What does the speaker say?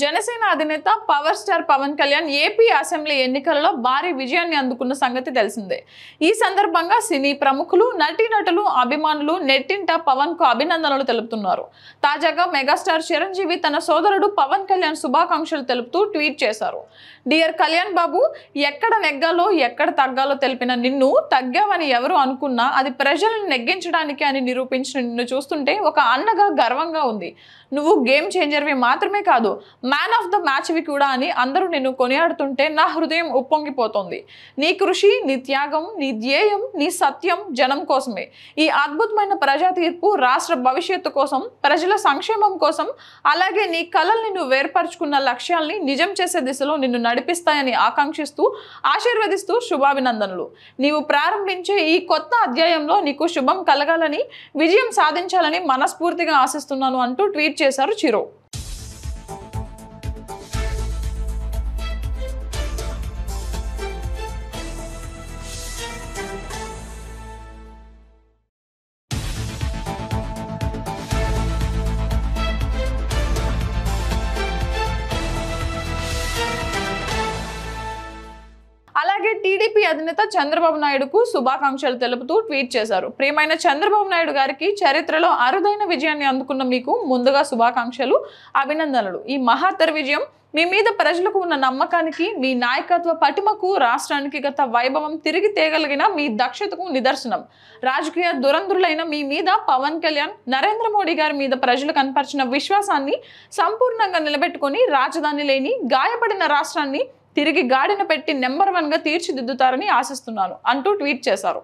జనసేన అధినేత power star Pawan Kalyan AP assembly ఎన్నికలలో భారీ విజయాన్ని అందుకున్న సంగతి తెలిసిందే. ఈ సందర్భంగా సినీ ప్రముఖులు, నటీనటులు, అభిమానులు నెట్టింట పవన్ కు అభినందనలు తెలుపుతున్నారు. తాజాగా మెగాస్టార్ చిరంజీవి తన సోదరుడు పవన్ కళ్యాణ్ శుభాకాంక్షలు తెలుపుతూ ట్వీట్ చేశారు. డియర్ కళ్యాణ్ బాబు, ఎక్కడ నెగ్గాలో ఎక్కడ తగ్గాలో తెలిపిన నిన్ను తగ్గావని ఎవరు అనుకున్నా అది ప్రజలను నెగ్గించడానికి అని నిరూపించిన నిన్ను చూస్తుంటే ఒక అన్నగా గర్వంగా ఉంది. నువ్వు గేమ్ చేంజర్వి మాత్రమే కాదు, మ్యాన్ ఆఫ్ ద మ్యాచ్వి కూడా అని అందరూ నిన్ను కొనియాడుతుంటే నా హృదయం ఉప్పొంగిపోతుంది. నీ కృషి, నీ త్యాగం, నీ ధ్యేయం, నీ సత్యం జనం కోసమే. ఈ అద్భుతమైన ప్రజా తీర్పు రాష్ట్ర భవిష్యత్తు కోసం, ప్రజల సంక్షేమం కోసం, అలాగే నీ కలల్ని నువ్వు ఏర్పరచుకున్న లక్ష్యాల్ని నిజం చేసే దిశలో నిన్ను నడిపిస్తాయని ఆకాంక్షిస్తూ, ఆశీర్వదిస్తూ శుభాభినందనలు. నీవు ప్రారంభించే ఈ కొత్త అధ్యాయంలో నీకు శుభం కలగాలని, విజయం సాధించాలని మనస్ఫూర్తిగా ఆశిస్తున్నాను అంటూ ట్వీట్ చేశారు చిరు. అలాగే టీడీపీ అధినేత చంద్రబాబు నాయుడుకు శుభాకాంక్షలు తెలుపుతూ ట్వీట్ చేశారు. ప్రియమైన చంద్రబాబు నాయుడు గారికి, చరిత్రలో అరుదైన విజయాన్ని అందుకున్న మీకు ముందుగా శుభాకాంక్షలు, అభినందనలు. ఈ మహత్తర విజయం మీ మీద ప్రజలకు ఉన్న నమ్మకానికి, మీ నాయకత్వ పటిమకు, రాష్ట్రానికి గత వైభవం తిరిగి తేగలిగిన మీ దక్షతకు నిదర్శనం. రాజకీయ దురంధరులైన మీ మీద పవన్ కళ్యాణ్, నరేంద్ర మోడీ గారి మీద ప్రజలు కనపరిచిన విశ్వాసాన్ని సంపూర్ణంగా నిలబెట్టుకొని రాజధాని లేని గాయపడిన రాష్ట్రాన్ని తిరిగి గాడిన పెట్టి నెంబర్ 1గా తీర్చిదిద్దుతారని ఆశిస్తున్నాను అంటూ ట్వీట్ చేశారు.